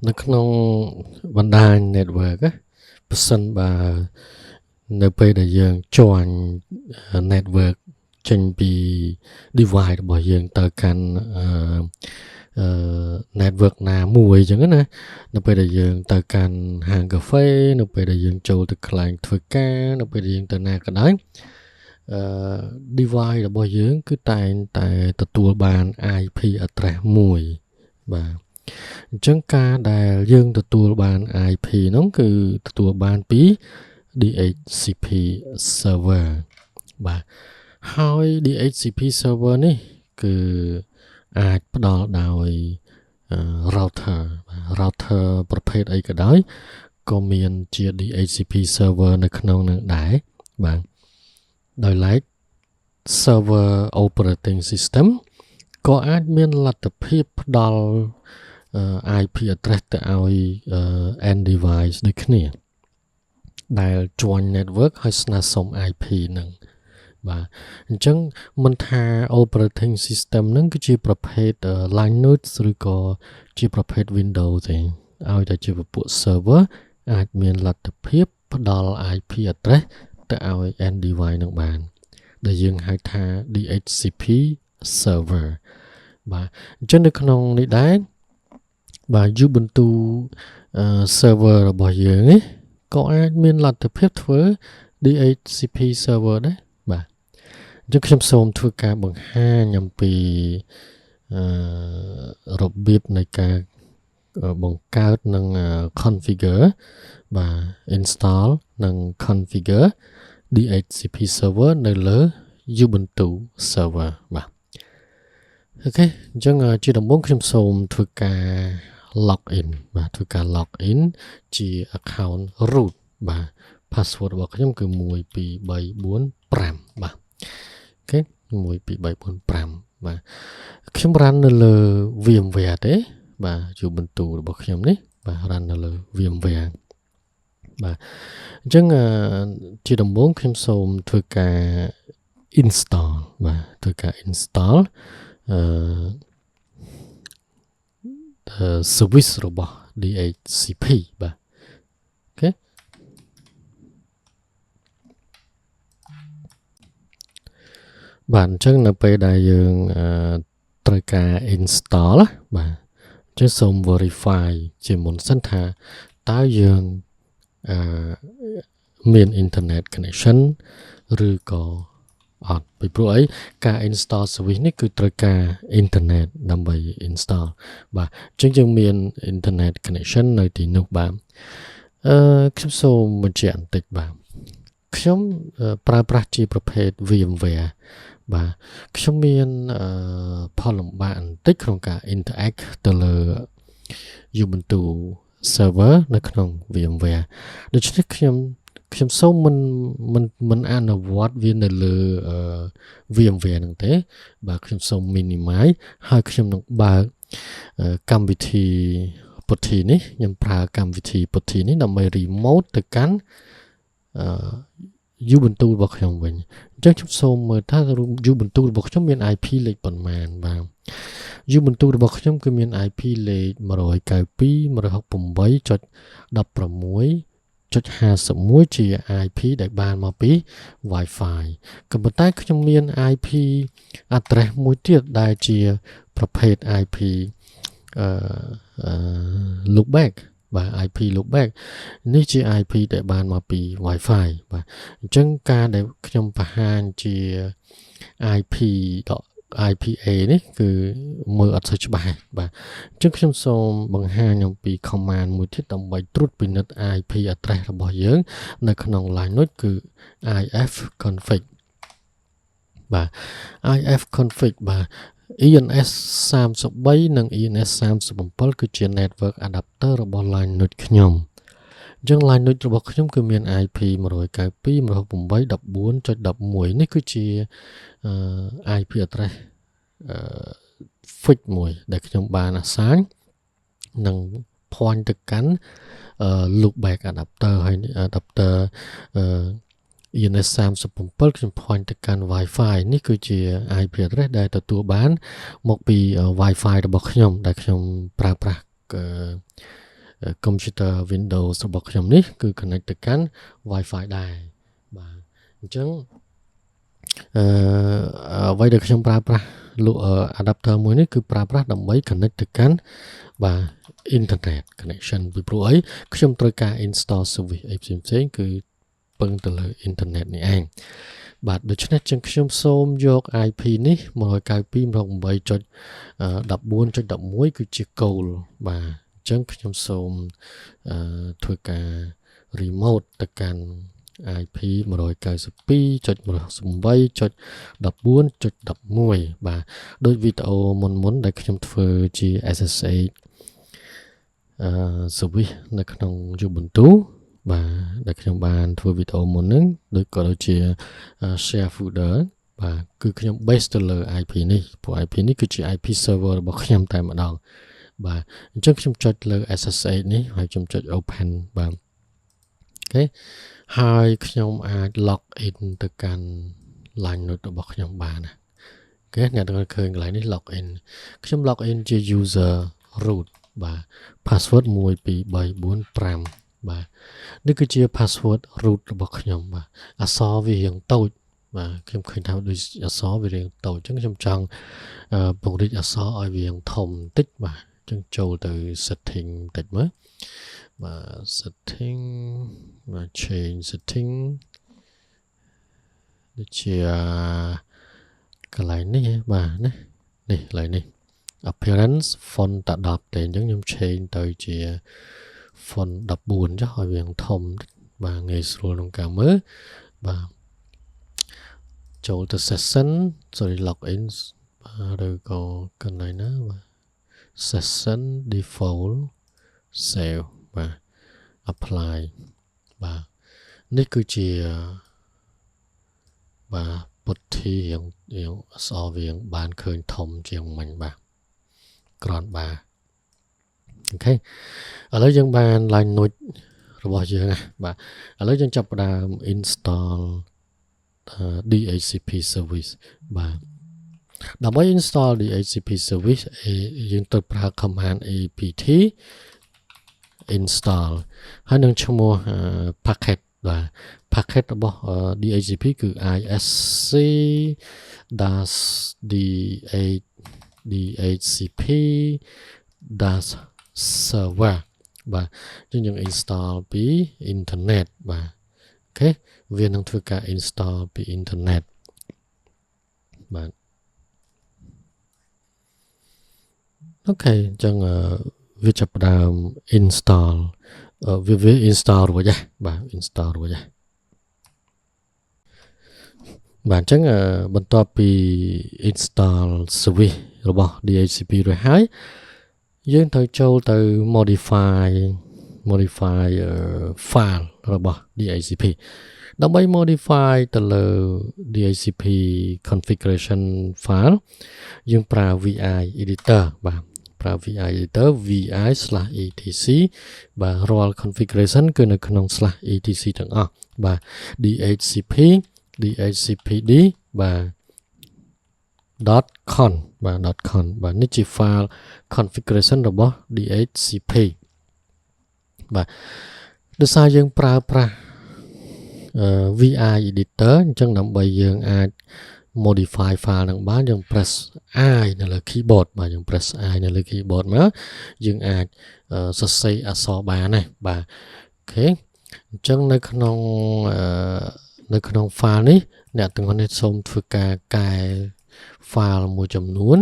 នៅក្នុងបណ្ដាញ network ប្រសិនបើនៅពេលដែលយើងជួញ network ចេញពី device របស់យើងទៅកាន់network ណាមួយអញ្ចឹងណានៅពេលដែលយើងទៅកាន់ហាងកាហ្វេនៅពេលដែលយើងចូលទៅកន្លែងធ្វើការនៅពេលដែលយើងទៅណាក៏ដោយdevice របស់យើងគឺតែងតែទទួលបាន IP address មួយបាទអញ្ចឹងការដែលយើងទទួលបាន IP ហ្នឹងគឺទទួលបានពី DHCP server បាទហើយ DHCP server នេះគឺអាចផ្ដល់ដោយ router ប្រភេទអីក៏ដោយក៏មានជា DHCP server នៅក្នុងនឹងដែរបាទដោយឡែក server operating system ក៏អាចមានលទ្ធភាពផ្ដល់ IP address ទៅឲ្យ end device ដូចគ្នាដែល join network ហើយស្នើសុំ IP ហ្នឹងបាទអញ្ចឹងមិនថា operating system ហ្នឹងគឺជាប្រភេទ Linux ឬក៏ជាប្រភេទ Windows ទេឲ្យតែជាពពួក server អាចមានលទ្ធភាពផ្ដល់ IP address ទៅឲ្យ end device ហ្នឹងបានដែលយើងហៅថា DHCP server បាទអញ្ចឹងនៅក្នុងនេះដែរបាទ Ubuntu server របស់យើងនេះក៏អាចមានលទ្ធភាពធ្វើ DHCP server ដែរបាទអញ្ចឹងខ្ញុំសូមធ្វើការបង្ហាញអំពីរបៀបនៃការបង្កើតនិង configure បាទ install និង configure DHCP server នៅលើ Ubuntu server បាទអូខេអញ្ចឹងជាដំបូងខ្ញុំសូមធ្វើការ login បាទធ្វើការ login ជា account root បាទ password របស់ខ្ញុំគឺ1 2 3 4 5បាទអូខេ1 2 3 4 5បាទខ្ញុំ run នៅលើ VMware ទេបាទ Ubuntu របស់ខ្ញុំនេះបាទ run នៅលើ VMware បាទអញ្ចឹងជាដំបូងខ្ញុំសូមធ្វើការ install បាទធ្វើការ install service របស់ DHCP បាទអូខេបាទអញ្ចឹងនៅពេលដែលយើងត្រូវការ install បាទអញ្ចឹងសូម verify ជាមុនសិនថាតើយើងមាន internet connection ឬក៏អត់ពីព្រោះអីការ install service នេះគឺត្រូវការ internet ដើម្បី install បាទអញ្ចឹងយើងមាន internet connection នៅទីនោះបាទខ្ញុំសូមបញ្ជាក់បន្តិចបាទខ្ញុំប្រើប្រាស់ជាប្រភេទ VMware បាទខ្ញុំមានផលលំបាកបន្តិចក្នុងការ interact ទៅលើ Ubuntu server នៅក្នុង VMware ដូច្នេះខ្ញុំសូមមិនអនុវត្តវានៅលើ VMware ហ្នឹងទេបាទខ្ញុំសូម minimize ហើយខ្ញុំនឹងបើកកម្មវិធី PuTTY នេះខ្ញុំប្រើកម្មវិធី PuTTY នេះដើម្បី remote ទៅកាន់Ubuntu របស់ខ្ញុំវិញអញ្ចឹងខ្ញុំសូមមើលថា Ubuntu របស់ខ្ញុំមាន IP លេខប៉ុន្មានបាទ Ubuntu របស់ខ្ញុំគឺមាន IP លេខ 192.168.16.51 ជា IP ដែលបានមកពី Wi-Fi ក៏ប៉ុន្តែខ្ញុំមាន IP address មួយទៀតដែលជាប្រភេទ IP loopback បាទ IP loopback នេះជា IP ដែលបានមកពី Wi-Fi បាទអញ្ចឹងការដែលខ្ញុំបង្ហាញជា IPA នេះគឺមើលអត់សូវច្បាស់បាទអញ្ចឹងខ្ញុំសូមបង្ហាញអំពី command មួយទៀតដើម្បីត្រួតពិនិត្យ IP address របស់យើងនៅក្នុង Linux គឺ ifconfig បាទ ifconfig បាទ ENS 33និង ENS 37គឺជា network adapter របស់ Linux ខ្ញុំអញ្ចឹង Linux របស់ខ្ញុំគឺមាន IP 192.168.14.11 នេះគឺជា IP address fix មួយដែលខ្ញុំបាន assign និង point ទៅកាន់ loopback adapter ហើយ adapter ENS 37ខ្ញុំ point ទៅកាន់ Wi-Fi នេះគឺជា IP address ដែលទទួលបានមកពី Wi-Fi របស់ខ្ញុំដែលខ្ញុំប្រើប្រាស់ computer Windows របស់ខ្ញុំនេះគឺ connect ទៅកាន់ Wi-Fi ដែរបាទអញ្ចឹងអ្វីដែលខ្ញុំប្រើប្រាស់adapter មួយនេះគឺប្រើប្រាស់ដើម្បី connect ទៅកាន់បាទ internet connection ពីព្រោះអីខ្ញុំត្រូវការ install service អីផ្សេងៗគឺពឹងទៅលើ internet នេះឯងបាទដូច្នេះចឹងខ្ញុំសូមយក IP នេះ 192.168.14.11 គឺជា goal បាទអញ្ចឹងខ្ញុំសូមធ្វើការ remote ទៅកាន់ IP 192.168.14.11 បាទដូចវីដេអូមុនដែលខ្ញុំធ្វើជា SSH service នៅក្នុង Ubuntu បាទដែលខ្ញុំបានធ្វើវីដេអូមុនហ្នឹងដូចក៏ដូចជា share folder បាទគឺខ្ញុំ base ទៅលើ IP នេះព្រោះ IP នេះគឺជា IP server របស់ខ្ញុំតែម្ដងបាទអញ្ចឹងខ្ញុំចុចលើ SSH នេះហើយខ្ញុំចុច open បាទអូខេហើយខ្ញុំអាច log in ទៅកាន់ line node របស់ខ្ញុំបានណាអូខេអ្នកទាំងឃើញកន្លែងនេះ log in ខ្ញុំ log in ជា user root បាទ password 12345បាទនេះគឺជា password root របស់ខ្ញុំបាទអក្សរវារៀងតូចបាទខ្ញុំឃើញថាដូចអក្សរវារៀងតូចអញ្ចឹងខ្ញុំចង់ពង្រីកអក្សរឲ្យវារៀងធំបន្តិចបាទអញ្ចឹងចូលទៅ setting បន្តិចមើលបាទ setting បាទ change setting ដូចជាកន្លែងនេះបាទណានេះកន្លែងនេះ appearance font តែ10ទេអញ្ចឹងខ្ញុំ change ទៅជា font 14ចុះឲ្យវាធំបាទងាយស្រួលក្នុងការមើលបាទចូលទៅ session login បាទឬក៏កន្លែងណាបាទ session default save បាទ apply បាទនេះគឺជាបាទពុទ្ធិរៀងអក្សរវាងបានឃើញធំជាងមិញបាទក្រនបាទអូខេឥឡូវយើងបាន line node របស់យើងណាបាទឥឡូវយើងចាប់ផ្ដើម install DHCP service បាទដើម្បី install DHCP service យើងត្រូវប្រើ command apt install ហើយនឹងឈ្មោះ packet បាទ packet របស់ DHCP គឺ isc-dhcp server បាទយើង install ពី internet បាទអូខេវានឹងធ្វើការ install ពី internet បាទអូខេអញ្ចឹងវាចាប់ផ្ដើម install វា install រួចហើយបាទ install រួចហើយបាទអញ្ចឹងបន្ទាប់ពី install service របស់ DHCP រួចហើយយើងត្រូវចូលទៅ modify file របស់ DHCP ដើម្បី modify ទៅលើ DHCP configuration file យើងប្រើ VI editor បាទប្រើ VI editor vi/etc បាទរាល់ configuration គឺនៅក្នុង /etc ទាំងអស់បាទ DHCP DHCPD បាទ .con បាទ .con បាទនេះជា file configuration របស់ DHCP បាទដោយសារយើងប្រើប្រាស់ VI editor អញ្ចឹងដើម្បីយើងអាច modify file នឹងបានយើង press I នៅលើ keyboard បាទយើង press I នៅលើ keyboard មកយើងអាចសរសេរអក្សរបានណាបាទអូខេអញ្ចឹងនៅក្នុង file នេះអ្នកទាំងអស់នេះសូមធ្វើការកែ file មួយចំនួន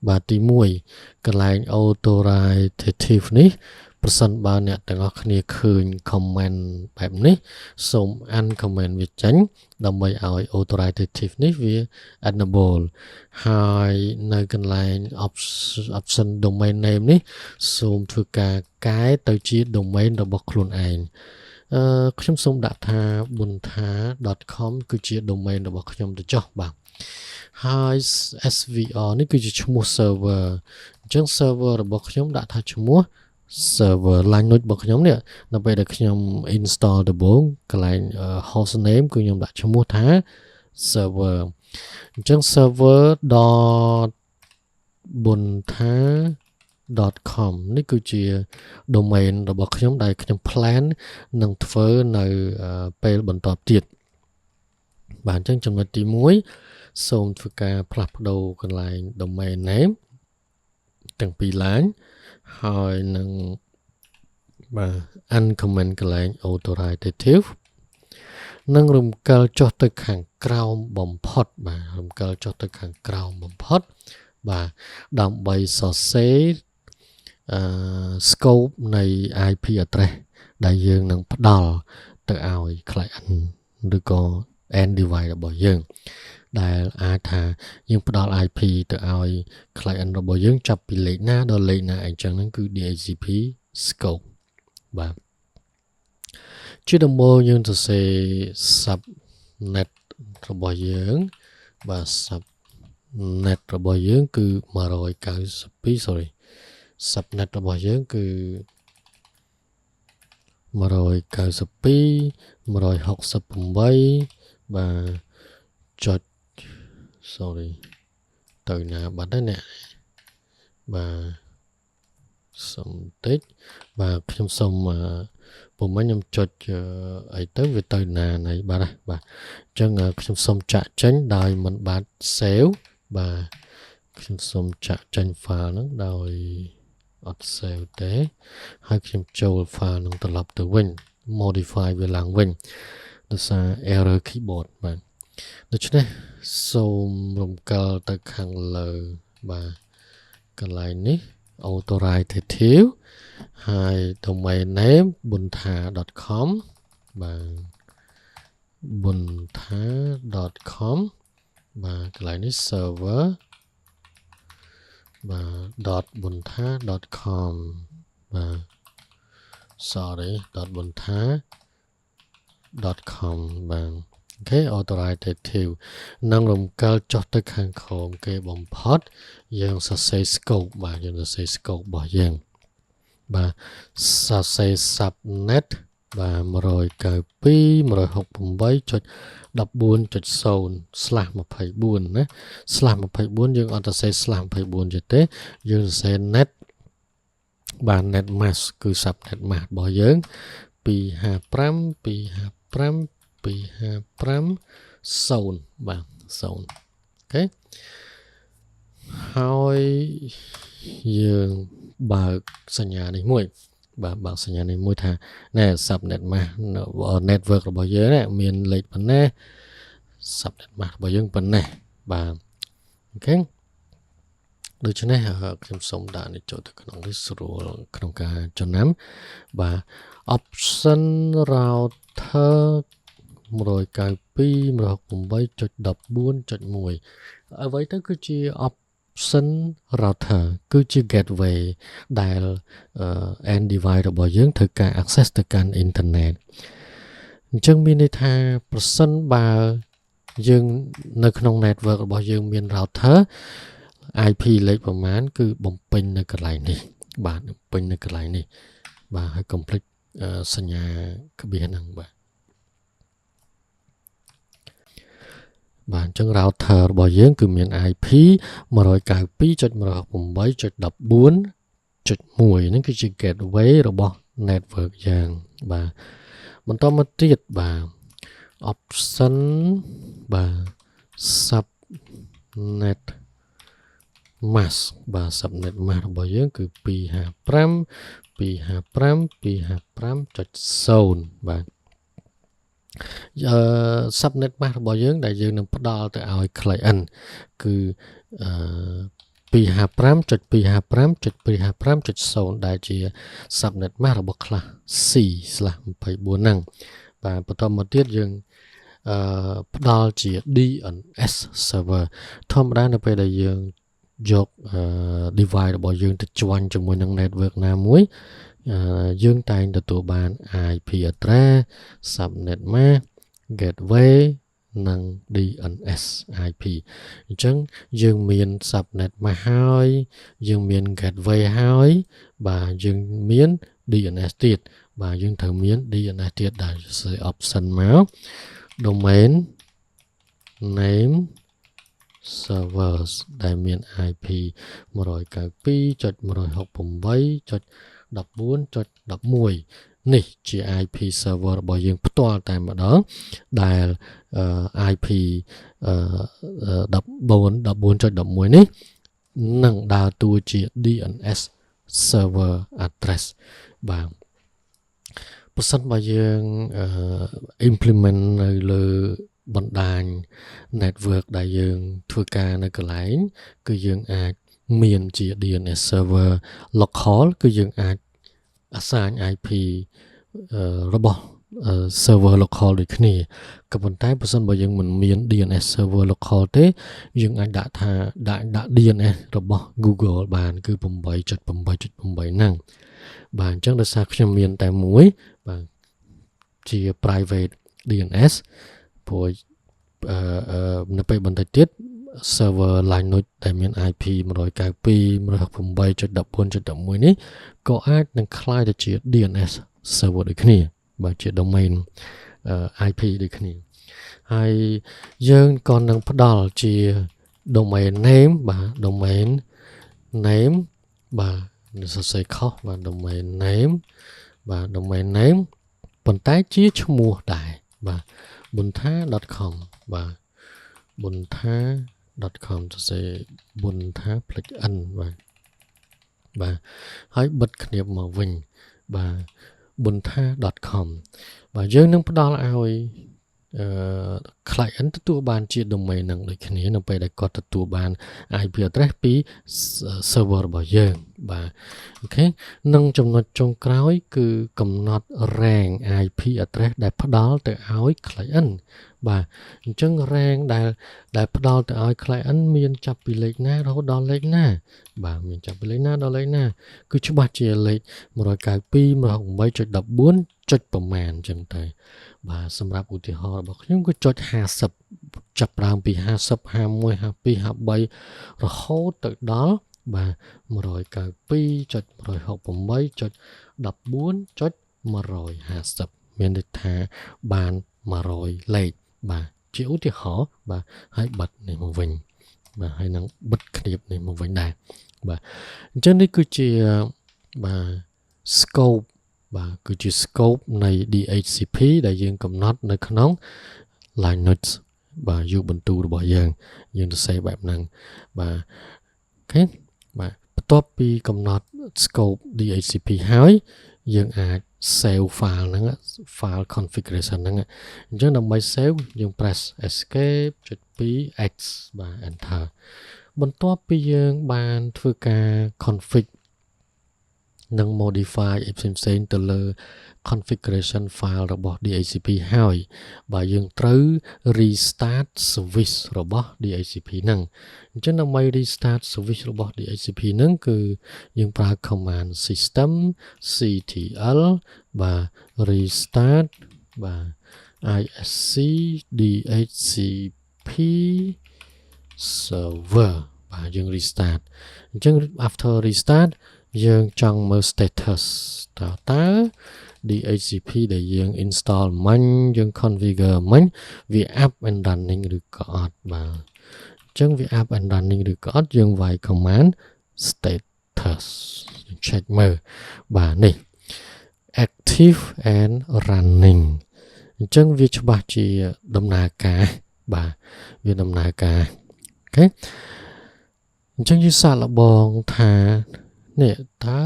បាទទី1កន្លែង authoritative នេះប្រសិនបើអ្នកទាំងអស់គ្នាឃើញ comment បែបនេះសូម uncomment វាចេញដើម្បីឲ្យ authoritative នេះវា enable ហើយនៅកន្លែង option domain name នេះសូមធ្វើការកែទៅជា domain របស់ខ្លួនឯងខ្ញុំសូមដាក់ថា bunta.com គឺជា domain របស់ខ្ញុំទៅចុះបាទហើយ SVR នេះគឺជាឈ្មោះ server អញ្ចឹង server របស់ខ្ញុំដាក់ថាឈ្មោះ server line node របស់ខ្ញុំនេះនៅពេលដែលខ្ញុំ install ដំបូងកន្លែង host name គឺខ្ញុំដាក់ឈ្មោះថា server អញ្ចឹង server.bunta .com នេះគឺជា domain របស់ខ្ញុំដែលខ្ញុំ plan នឹងធ្វើនៅពេលបន្ទាប់ទៀតបាទអញ្ចឹងចំណុចទី1សូមធ្វើការផ្លាស់ប្ដូរកន្លែង domain name ទាំងពីរឡើងហើយនឹងបាទ uncomment កន្លែង authoritative នឹងរំកិលចុះទៅខាងក្រោមបំផុតបាទរំកិលចុះទៅខាងក្រោមបំផុតបាទដើម្បីសរសេរscope នៃ IP address ដែលយើងនឹងផ្ដល់ទៅឲ្យ client ឬក៏ end device របស់យើងដែលអាចថាយើងផ្ដល់ IP ទៅឲ្យ client របស់យើងចាប់ពីលេខណាដល់លេខណាអញ្ចឹងហ្នឹងគឺ DHCP scope បាទជាដំបូងយើងសរសេរ subnet របស់យើងបាទ subnet របស់យើងគឺ192 sorry subnet របស់យើងគឺ192.168បាទចុច sorry ទៅណាបាត់ហើយអ្នកបាទសុំតិចបាទខ្ញុំសុំពុំខ្ញុំចុចអីទៅវាទៅណាណៃបាទបាទអញ្ចឹងខ្ញុំសុំចាក់ចេញដោយមិនបាន save បាទខ្ញុំសុំចាក់ចេញ file ហ្នឹងដោយអត់ save ទេហើយខ្ញុំចូល file ហ្នឹងត្រឡប់ទៅវិញ modify វាឡើងវិញដោយសារ error keyboard បាទដូច្នេះសូមរំកិលទៅខាងលើបាទកន្លែងនេះ authoritative ហើយ domain name buntha.com បាទ buntha.com បាទកន្លែងនេះ server បាទ .buntha.com បាទ sorry .buntha.com បាទអូខេ authoritative នឹងរំកិលចុះទៅខាងក្រោមគេបំផុតយើងសរសេរ scope បាទយើងសរសេរ scope របស់យើងបាទសរសេរ subnet បាទ 192.168.14.0/24 ណា/24យើងអត់សរសេរ /24 ទេយើងសរសេរ net បាទ net mask គឺ subnet mask របស់យើង255.255.255.0 បាទ0អូខេហើយយើងបើកសញ្ញានេះមួយបាទបើកសញ្ញានេះមួយថាណែ subnet mask network របស់យើងណាមានលេខប៉ុណ្ណេះ subnet mask របស់យើងប៉ុណ្ណេះបាទអូខេដូច្នេះខ្ញុំសូមដាក់នេះចូលទៅក្នុងនេះស្រួលក្នុងការចំណាំបាទ option router 192.168.14.1 អ្វីទៅគឺជា option router គឺជា gateway ដែល end device របស់យើងត្រូវការ access ទៅកាន់ internet អញ្ចឹងមានន័យថាប្រសិនបើយើងនៅក្នុង network របស់យើងមាន router IP លេខប្រមាណគឺបំពេញនៅកន្លែងនេះបាទបំពេញនៅកន្លែងនេះបាទហើយ complete សញ្ញាក្បៀសហ្នឹងបាទបាទអញ្ចឹង router របស់យើងគឺមាន IP 192.168.14.1 ហ្នឹងគឺជា gateway របស់ network យ៉ាងបាទបន្តមកទៀតបាទ option បាទ subnet mask បាទ subnet mask របស់យើងគឺ 255.255.0 បាទsubnet mask របស់យើងដែលយើងនឹងផ្ដល់ទៅឲ្យ client គឺ255.255.255.0 ដែលជា subnet mask របស់ class C/24 ហ្នឹងបាទបន្តមកទៀតយើងផ្ដល់ជា DNS server ធម្មតានៅពេលដែលយើងយក device របស់យើងទៅjoin ជាមួយនឹង network ណាមួយយើងតែងទទួលបាន IP address subnet mask gateway និង DNS IP អញ្ចឹងយើងមាន subnet mask ហើយយើងមាន gateway ហើយបាទយើងមាន DNS ទៀតបាទយើងត្រូវមាន DNS ទៀតដែលជា option មក domain name servers ដែលមាន IP 192.168.14.11 នេះជា IP server របស់យើងផ្ទាល់តែម្ដងដែល IP 14.11 នេះនឹងដើរតួជា DNS server address បាទប្រសិនបើយើង implement នៅលើបណ្ដាញ network ដែលយើងធ្វើការនៅកន្លែងគឺយើងអាចមានជា DNS server local គឺយើងអាច assign IP របស់ server local ដូចគ្នាក៏ប៉ុន្តែប្រសិនបើយើងមិនមាន DNS server local ទេយើងអាចដាក់ថាដាក់ DNS របស់ Google បានគឺ 8.8.8 ហ្នឹងបាទអញ្ចឹងដោយសារខ្ញុំមានតែមួយបាទជា private DNS ព្រោះនៅពេលបន្តិចទៀត server Linux ដែលមាន IP 192.168.14.11 នេះក៏អាចនឹងក្លាយទៅជា DNS server ដូចគ្នាបាទជា domain IP ដូចគ្នាហើយយើងក៏នឹងផ្ដល់ជា domain name បាទ domain name បាទសរសេរខុសបាទ domain name បាទ domain name ប៉ុន្តែជាឈ្មោះដែរបាទ buntha.com បាទ buntha.com សរសេរ buntha ផ្លេច n បាទហើយបិទគ្នាមកវិញបាទ buntha.com បាទយើងនឹងផ្ដល់ឲ្យclient ទទួលបានជា domain នឹងដូចគ្នានៅពេលដែលគាត់ទទួលបាន IP address ពី server របស់យើងបាទអូខេនឹងចំណុចចុងក្រោយគឺកំណត់ rank IP address ដែលផ្ដល់ទៅឲ្យ client បាទអញ្ចឹង rank ដែលផ្ដល់ទៅឲ្យ client មានចាប់ពីលេខណារហូតដល់លេខណាបាទមានចាប់ពីលេខណាដល់លេខណាគឺច្បាស់ជាលេខ 192.168.14 ចុចប្រមាណអញ្ចឹងទៅបាទសម្រាប់ឧទាហរណ៍របស់ខ្ញុំគឺចុច50ចាប់ដើមពី50 51 52 53រហូតទៅដល់បាទ 192.168.14.150 មានន័យថាបាន100លេខបាទជាឧទាហរណ៍បាទហើយបិទនេះមកវិញបាទហើយនឹងបិទគ្នាបនេះមកវិញដែរបាទអញ្ចឹងនេះគឺជាបាទ scope បាទគឺជា scope នៃ DHCP ដែលយើងកំណត់នៅក្នុង Linux បាទ Ubuntu របស់យើងទៅសេបែបហ្នឹងបាទអូខេបាទបន្ទាប់ពីកំណត់ scope DHCP ហើយយើងអាច save file ហ្នឹង file configuration ហ្នឹងអញ្ចឹងដើម្បី save យើង press escape ចុច 2x បាទ enter បន្ទាប់ពីយើងបានធ្វើការ config និង modify ផ្សេងៗទៅលើ configuration file របស់ DHCP ហើយបាទយើងត្រូវ restart service របស់ DHCP ហ្នឹងអញ្ចឹងដើម្បី restart service របស់ DHCP ហ្នឹងគឺយើងប្រើ command system ctl បាទ restart បាទ isc DHCP server បាទយើង restart អញ្ចឹង after restart យើងចង់មើល status តើ DHCP ដែលយើង install មិញយើង configure មិញវា up and running ឬក៏អត់បាទអញ្ចឹងវា up and running ឬក៏អត់យើងវាយ command status check មើលបាទនេះ active and running អញ្ចឹងវាច្បាស់ជាដំណើរការបាទវាដំណើរការអូខេអញ្ចឹងយើងសាកល្បងថានេះតើ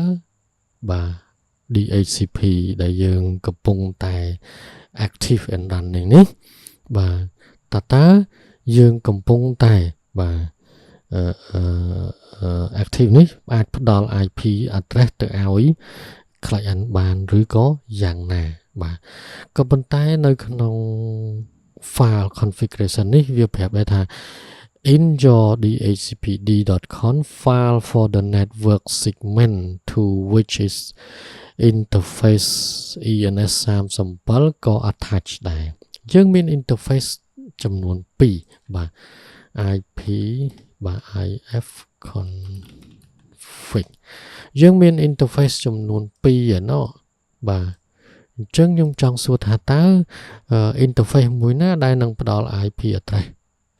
បាទ DHCP ដែលយើងកំពុងតែ active and running នេះបាទតើយើងកំពុងតែបាទactive នេះអាចផ្ដល់ IP address ទៅឲ្យ client បានឬក៏យ៉ាងណាបាទក៏ប៉ុន្តែនៅក្នុង file configuration នេះវាប្រាប់ថាin your DHCPD.conf file for the network segment to which is interface ENS37 ក៏ attach ដែរយើងមាន interface ចំនួន2បាទ IP បាទ IF config យើងមាន interface ចំនួន2ឯណោះបាទអញ្ចឹងខ្ញុំចង់សួរថាតើ interface មួយណាដែលនឹងផ្ដល់ IP address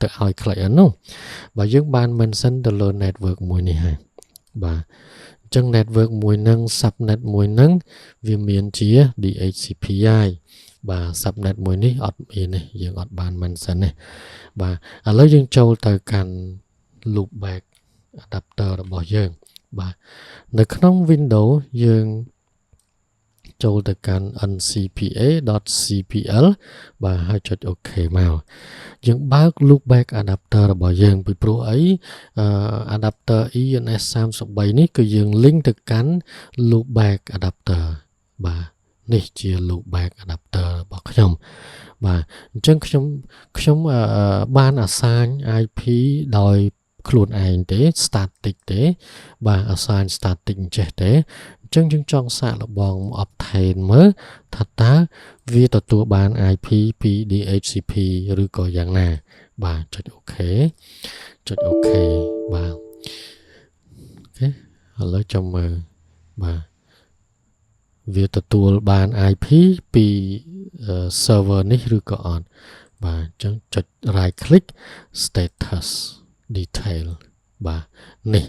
ទៅឲ្យ client នោះបើយើងបាន mention ទៅលើ network មួយនេះហើយបាទអញ្ចឹង network មួយនឹង subnet មួយនឹងវាមានជា DHCP ហើយបាទ subnet មួយនេះអត់មានទេយើងអត់បាន mention ទេបាទឥឡូវយើងចូលទៅកាន់ loopback adapter របស់យើងបាទនៅក្នុង Windows យើងចូលទៅកាន់ ncpa.cpl បាទហើយចុច OK មកយើងបើក loopback adapter របស់យើងពីព្រោះអីadapter ENS33 នេះគឺយើង link ទៅកាន់ loopback adapter បាទនេះជា loopback adapter របស់ខ្ញុំបាទអញ្ចឹងខ្ញុំបាន assign IP ដោយខ្លួនឯងទេ static ទេបាទ assign static អញ្ចេះទេអញ្ចឹងយើងចង់សាកល្បង obtain មើលថាតើវាទទួលបាន IP ពី DHCP ឬក៏យ៉ាងណាបាទចុច OK ចុច OK បាទអូខេឥឡូវចាំមើលបាទវាទទួលបាន IP ពី server នេះឬក៏អត់បាទអញ្ចឹងចុច right click status detail បាទនេះ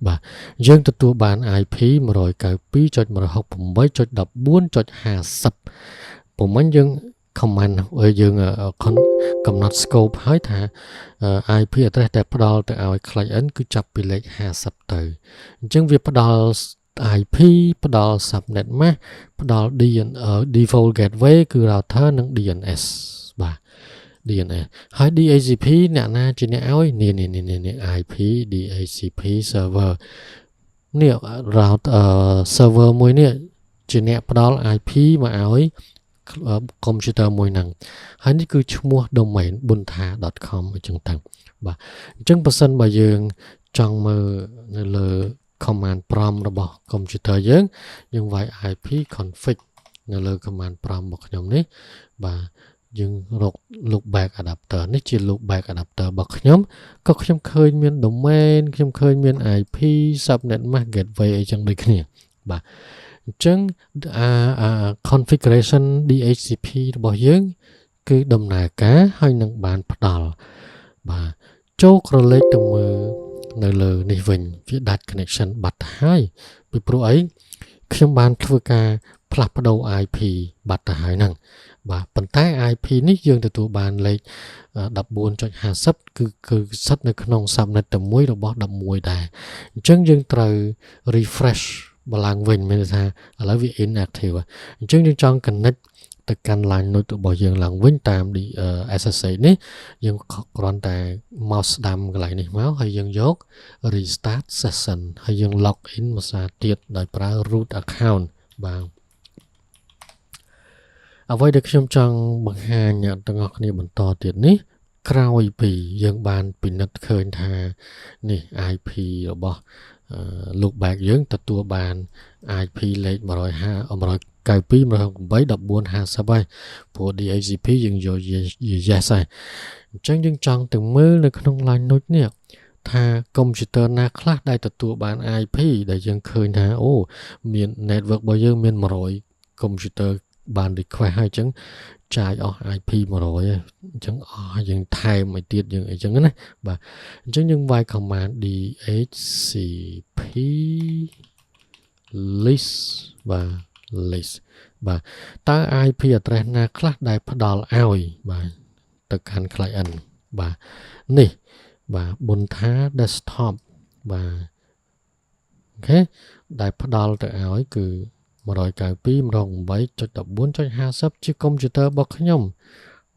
បាទយើងទទួលបាន IP 192.168.14.50 ព្រមយើង command យើងកំណត់ scope ហើយថា IP address ដែលផ្ដល់ទៅឲ្យ client គឺចាប់ពីលេខ50ទៅអញ្ចឹងវាផ្ដល់ IP ផ្ដល់ subnet mask ផ្ដល់ default gateway គឺ router និង DNS បាទ DNS ហើយ DHCP អ្នកណាជាអ្នកឲ្យនេះ IP DHCP server នេះ router server មួយនេះជាអ្នកផ្ដល់ IP មកឲ្យ computer មួយហ្នឹងហើយនេះគឺឈ្មោះ domain bunta.com អញ្ចឹងទៅបាទអញ្ចឹងបើសិនបើយើងចង់មើលនៅលើ command prompt របស់ computer យើងវាយ IP config នៅលើ command prompt របស់ខ្ញុំនេះបាទយើងរក loopback adapter នេះជា loopback adapter របស់ខ្ញុំក៏ខ្ញុំឃើញមាន domain ខ្ញុំឃើញមាន IP subnet mask gateway អីចឹងដូចគ្នាបាទអញ្ចឹងconfiguration DHCP របស់យើងគឺដំណើរការហើយនឹងបានផ្ដល់បាទចូលក្រឡេកទៅមើលនៅលើនេះវិញវាដាច់ connection បាត់ទៅហើយពីព្រោះអីខ្ញុំបានធ្វើការផ្លាស់ប្ដូរ IP បាត់ទៅហើយហ្នឹងបាទប៉ុន្តែ IP នេះយើងទទួលបានលេខ 14.50 គឺស្ថិតនៅក្នុង subnet តែមួយរបស់11ដែរអញ្ចឹងយើងត្រូវ refresh បឡើងវិញមានន័យថាឥឡូវវា inactive អញ្ចឹងយើងចង់ connect ទៅកាន់ line node របស់យើងឡើងវិញតាម SSH នេះយើងគ្រាន់តែ mouse ស្ដាំកន្លែងនេះមកហើយយើងយក restart session ហើយយើង log in មួយសារទៀតដោយប្រើ root account បាទអ្វីដែលខ្ញុំចង់បង្ហាញអ្នកទាំងអស់គ្នាបន្តទៀតនេះក្រោយពីយើងបានពិនិត្យឃើញថានេះ IP របស់ loopback យើងទទួលបាន IP លេខ 192.168.14.50 ហើយព្រោះ DHCP យើងយក yes ហើយអញ្ចឹងយើងចង់ទៅមើលនៅក្នុង line node នេះថា computer ណាខ្លះដែលទទួលបាន IP ដែលយើងឃើញថាអូមាន network របស់យើងមាន100 computer បាន request ហើយអញ្ចឹងចាយអស់ IP 100ហើយអញ្ចឹងអស់យើងថែមឲ្យទៀតយើងអីចឹងណាបាទអញ្ចឹងយើងវាយ command DHCP list បាទ list បាទតើ IP address ណាខ្លះដែលផ្ដល់ឲ្យបាទទៅកាន់ client បាទនេះបាទ Bunta desktop បាទអូខេដែលផ្ដល់ទៅឲ្យគឺ 192.168.14.50 ជា computer របស់ខ្ញុំ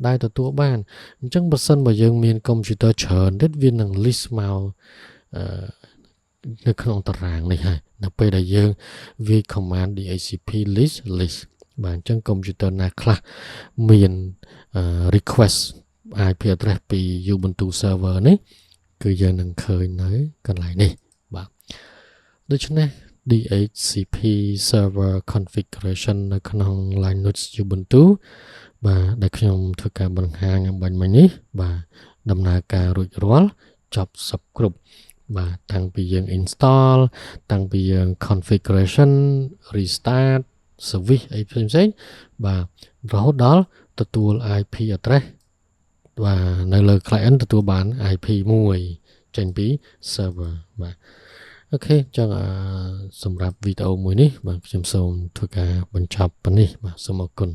ដែលទទួលបានអញ្ចឹងបើសិនបើយើងមាន computer ច្រើនទៀតវានឹង list មកនៅក្នុងតារាងនេះហើយនៅពេលដែលយើងវាយ command DHCP list បាទអញ្ចឹង computer ណាខ្លះមាន request IP address ពី Ubuntu server នេះគឺយើងនឹងឃើញនៅកន្លែងនេះបាទដូច្នេះDHCP server configuration នៅក្នុង Linux Ubuntu បាទដែលខ្ញុំធ្វើការបង្ហាញអំបញ្ញមិញនេះបាទដំណើរការរួចរាល់ចប់សពគ្រប់បាទតាំងពីយើង install តាំងពីយើង configuration restart service អីផ្សេងៗបាទរហូតដល់ទទួល IP address vàនៅលើ client ទទួលបាន IP មួយចេញពី server បាទអូខេចឹងសម្រាប់វីដេអូមួយនេះបាទខ្ញុំសូមធ្វើការបញ្ចប់ប៉ុណ្នេះបាទសូមអរគុណ